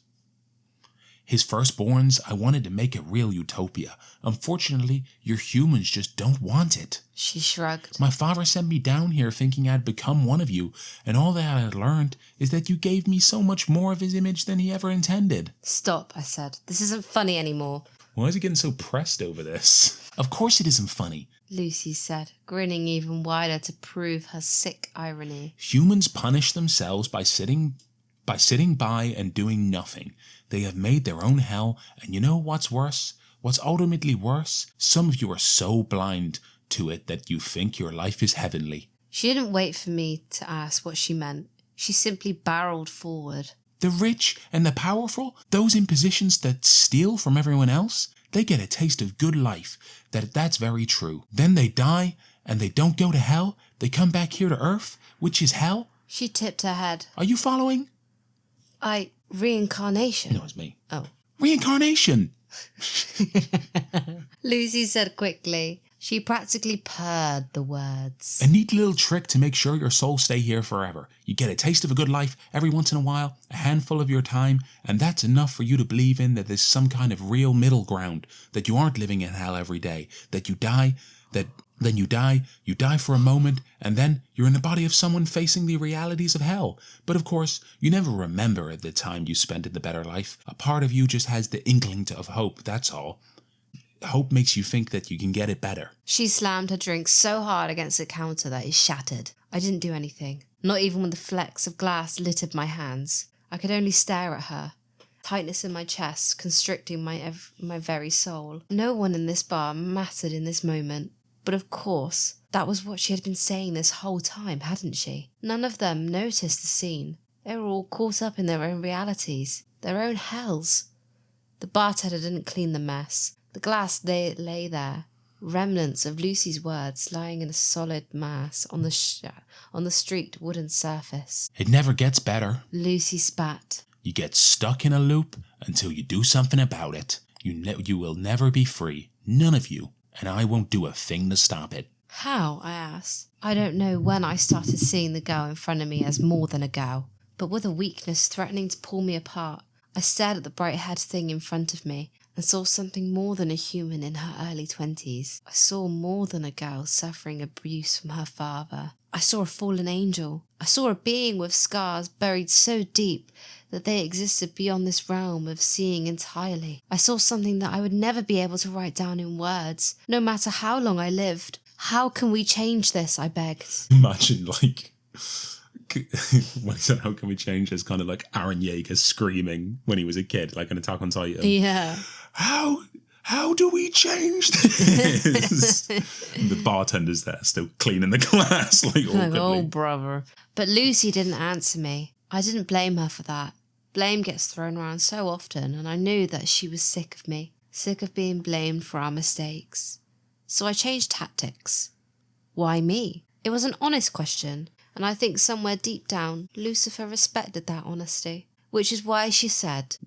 His firstborns, I wanted to make a real utopia. Unfortunately, your humans just don't want it. She shrugged. My father sent me down here thinking I'd become one of you, and all that I had learned is that you gave me so much more of his image than he ever intended. Stop, I said. This isn't funny anymore. Why is he getting so pressed over this? Of course it isn't funny, Lucy said, grinning even wider to prove her sick irony. Humans punish themselves by sitting by and doing nothing. They have made their own hell, and you know what's worse? What's ultimately worse? Some of you are so blind to it that you think your life is heavenly. She didn't wait for me to ask what she meant. She simply barreled forward. The rich and the powerful, those in positions that steal from everyone else, they get a taste of good life. That's very true. Then they die, and they don't go to hell. They come back here to Earth, which is hell. She tipped her head. Are you following? Reincarnation? No, it's me. Oh. Reincarnation! Lucy said quickly. She practically purred the words. A neat little trick to make sure your soul stay here forever. You get a taste of a good life every once in a while, a handful of your time, and that's enough for you to believe in that there's some kind of real middle ground, that you aren't living in hell every day, that you die, then you die for a moment, and then you're in the body of someone facing the realities of hell. But of course, you never remember the time you spent in the better life. A part of you just has the inkling of hope, that's all. Hope makes you think that you can get it better. She slammed her drink so hard against the counter that it shattered. I didn't do anything, not even when the flecks of glass littered my hands. I could only stare at her. Tightness in my chest, constricting my very soul. No one in this bar mattered in this moment. But of course, that was what she had been saying this whole time, hadn't she? None of them noticed the scene. They were all caught up in their own realities, their own hells. The bartender didn't clean the mess. The glass lay there, remnants of Lucy's words lying in a solid mass on the streaked wooden surface. It never gets better. Lucy spat. You get stuck in a loop until you do something about it. You will never be free, none of you. And I won't do a thing to stop it. How? I asked. I don't know when I started seeing the girl in front of me as more than a girl, but with a weakness threatening to pull me apart. I stared at the bright-haired thing in front of me and saw something more than a human in her early 20s. I saw more than a girl suffering abuse from her father. I saw a fallen angel. I saw a being with scars buried so deep that they existed beyond this realm of seeing entirely. I saw something that I would never be able to write down in words, no matter how long I lived. How can we change this? I begged. Imagine, like, when he said, how can we change this? Kind of like Aaron Yeager screaming when he was a kid, like an Attack on Titan. Yeah. How do we change this? The bartender's there still cleaning the glass, like awkwardly. Oh, brother. But Lucy didn't answer me. I didn't blame her for that. Blame gets thrown around so often, and I knew that she was sick of me, sick of being blamed for our mistakes. So I changed tactics. Why me? It was an honest question, and I think somewhere deep down, Lucifer respected that honesty, which is why she said,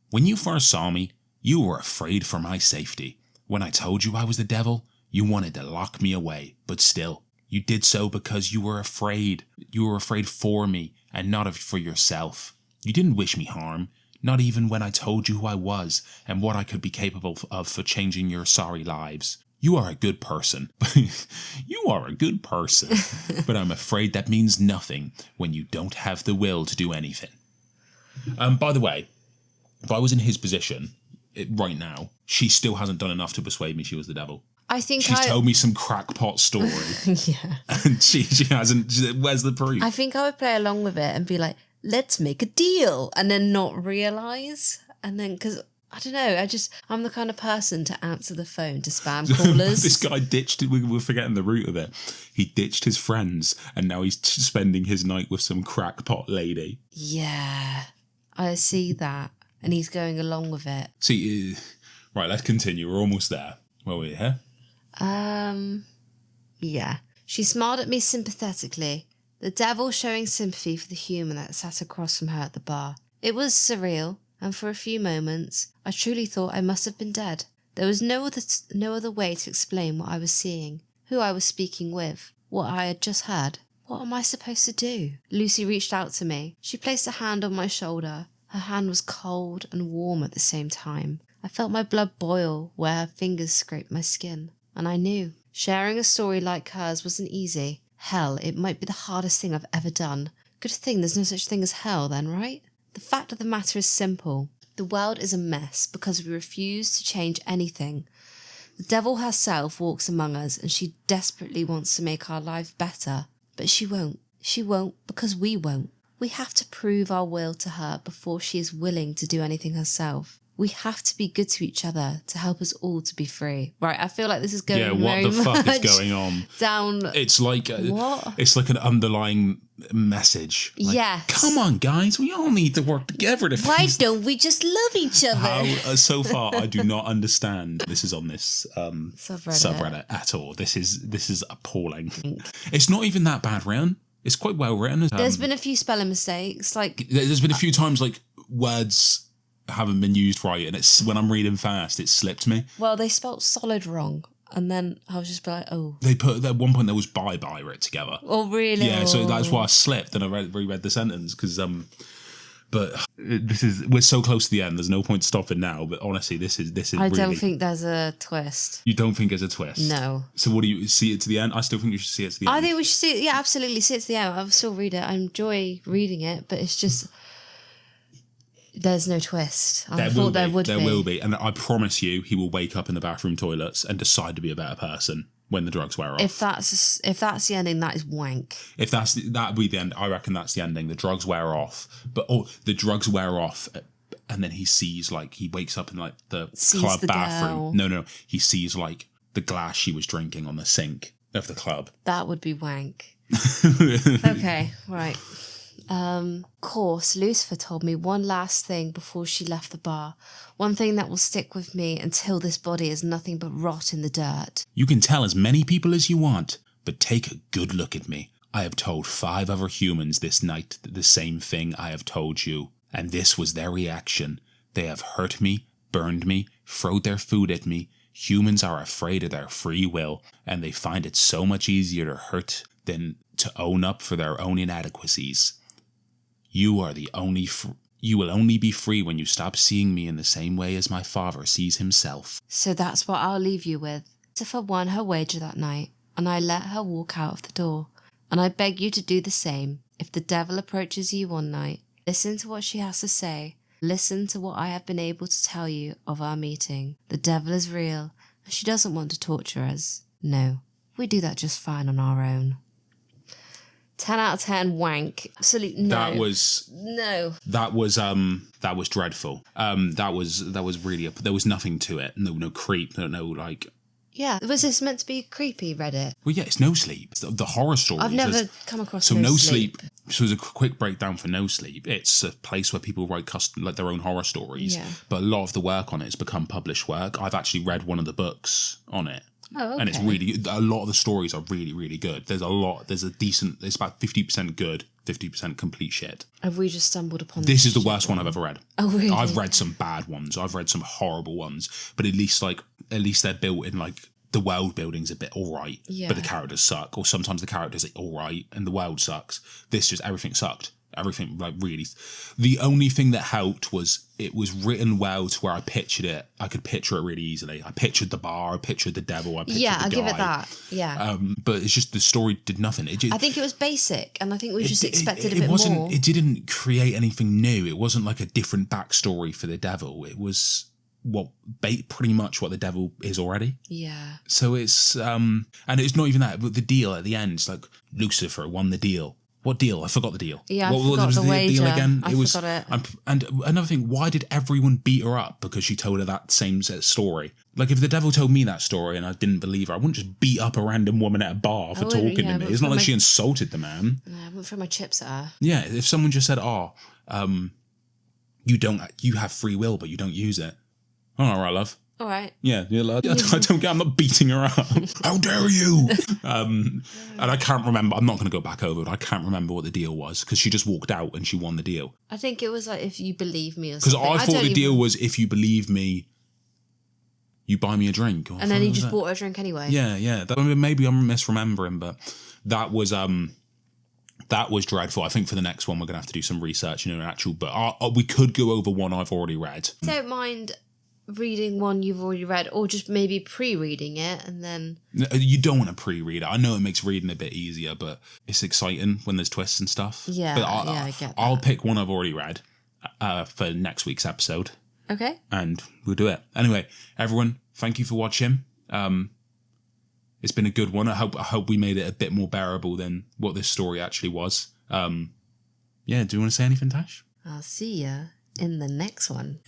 When you first saw me, you were afraid for my safety. When I told you I was the devil, you wanted to lock me away, but still, you did so because you were afraid. You were afraid for me, and not for yourself. You didn't wish me harm, not even when I told you who I was and what I could be capable of for changing your sorry lives. You are a good person. You are a good person. But I'm afraid that means nothing when you don't have the will to do anything. By the way, if I was in his position right now, she still hasn't done enough to persuade me she was the devil. I think she's told me some crackpot story. Yeah. And she hasn't. Where's the proof? I think I would play along with it and be like, let's make a deal. And then not realise. And then, because, I don't know, I'm the kind of person to answer the phone to spam callers. This guy ditched, we're forgetting the root of it. He ditched his friends and now he's spending his night with some crackpot lady. Yeah, I see that. And he's going along with it. See, right, let's continue. We're almost there. Where were we here? Yeah. She smiled at me sympathetically, the devil showing sympathy for the human that sat across from her at the bar. It was surreal, and for a few moments, I truly thought I must have been dead. There was no other way to explain what I was seeing, who I was speaking with, what I had just heard. What am I supposed to do? Lucy reached out to me. She placed a hand on my shoulder. Her hand was cold and warm at the same time. I felt my blood boil where her fingers scraped my skin. And I knew. Sharing a story like hers wasn't easy. Hell, it might be the hardest thing I've ever done. Good thing there's no such thing as hell then, right? The fact of the matter is simple. The world is a mess because we refuse to change anything. The devil herself walks among us and she desperately wants to make our life better. But she won't. She won't because we won't. We have to prove our will to her before she is willing to do anything herself. We have to be good to each other to help us all to be free. Right, I feel like this is going what the fuck is going on? Down. It's like what? It's like an underlying message. Like, yes. Come on, guys, we all need to work together. Why don't we just love each other? How, so far, I do not understand. This is on this subreddit at all. This is appalling. It's not even that bad written. It's quite well written. There's been a few spelling mistakes. Like there's been a few times like words haven't been used right, and it's when I'm reading fast, it slipped me. Well, they spelt solid wrong, and then I was just like, oh. They put at one point there was bye written together. Oh, really? Yeah, so that's why I slipped and I reread the sentence because but we're so close to the end. There's no point stopping now. But honestly, this is. I don't think there's a twist. You don't think there's a twist? No. So what do you see it to the end? I still think you should see it to the end. I think we should see it. Yeah, absolutely, see it to the end. I'll still read it. I enjoy reading it, but it's just. There's no twist. I thought there would be. There will be. And I promise you, he will wake up in the bathroom toilets and decide to be a better person when the drugs wear off. If that's the ending, that is wank. If that'd be the end, I reckon that's the ending. The drugs wear off. But the drugs wear off and then he sees, like, he wakes up in, like, the club bathroom. Girl. No. He sees, like, the glass she was drinking on the sink of the club. That would be wank. Okay, right. Course, Lucifer told me one last thing before she left the bar. One thing that will stick with me until this body is nothing but rot in the dirt. You can tell as many people as you want, but take a good look at me. I have told 5 other humans this night the same thing I have told you, and this was their reaction. They have hurt me, burned me, thrown their food at me. Humans are afraid of their free will, and they find it so much easier to hurt than to own up for their own inadequacies. You are the only You will only be free when you stop seeing me in the same way as my father sees himself. So that's what I'll leave you with. Lucifer won her wager that night, and I let her walk out of the door. And I beg you to do the same. If the devil approaches you one night, listen to what she has to say. Listen to what I have been able to tell you of our meeting. The devil is real, and she doesn't want to torture us. No, we do that just fine on our own. 10 out of 10 wank. Absolute no. That was dreadful. That was really there was nothing to it. No creep. No like. Yeah, was this meant to be creepy? Reddit. Well, yeah, it's No Sleep. It's the horror stories. I've never come across. So No Sleep. So as a quick breakdown for No Sleep, it's a place where people write their own horror stories. Yeah. But a lot of the work on it has become published work. I've actually read one of the books on it. Oh, okay. And it's really, a lot of the stories are really, really good. It's about 50% good, 50% complete shit. Have we just stumbled upon this? Is the worst one I've ever read. Oh, really? I've read some bad ones. I've read some horrible ones. But at least they're built in the world building's a bit alright. Yeah. But the characters suck. Or sometimes the characters are alright and the world sucks. Everything sucked. Everything really. The only thing that helped was it was written well to where I pictured it. I could picture it really easily. I pictured the bar. I pictured the devil. I pictured the guy. I'll give it that. Yeah. But it's just the story did nothing. I think it was basic, and I think we just expected a bit more. It didn't create anything new. It wasn't like a different backstory for the devil. It was pretty much what the devil is already. Yeah. So it's and it's not even that. But the deal at the end is like Lucifer won the deal. What deal? I forgot the deal. Yeah, what was the wager. Deal again? I forgot it. And another thing, why did everyone beat her up because she told her that same story? Like, if the devil told me that story and I didn't believe her, I wouldn't just beat up a random woman at a bar for talking to me. It's not like she insulted the man. I wouldn't throw my chips at her. Yeah, if someone just said, you have free will, but you don't use it. Oh, all right, love. All right. Yeah, I'm not beating her up. How dare you? And I can't remember. I'm not going to go back over it. I can't remember what the deal was because she just walked out and she won the deal. I think it was like, if you believe me or something. Because I thought the deal was, if you believe me, you buy me a drink. And then he just bought her a drink anyway. Yeah. Maybe I'm misremembering, but that was dreadful. I think for the next one we're going to have to do some research and actual. But we could go over one I've already read. I don't mind reading one you've already read, or just maybe pre-reading it and then. You don't want to pre-read it. I know it makes reading a bit easier, but it's exciting when there's twists and stuff. Yeah, but I get that. I'll pick one I've already read for next week's episode. Okay. And we'll do it. Anyway, everyone, thank you for watching. It's been a good one. I hope we made it a bit more bearable than what this story actually was. Do you want to say anything, Tash? I'll see ya in the next one.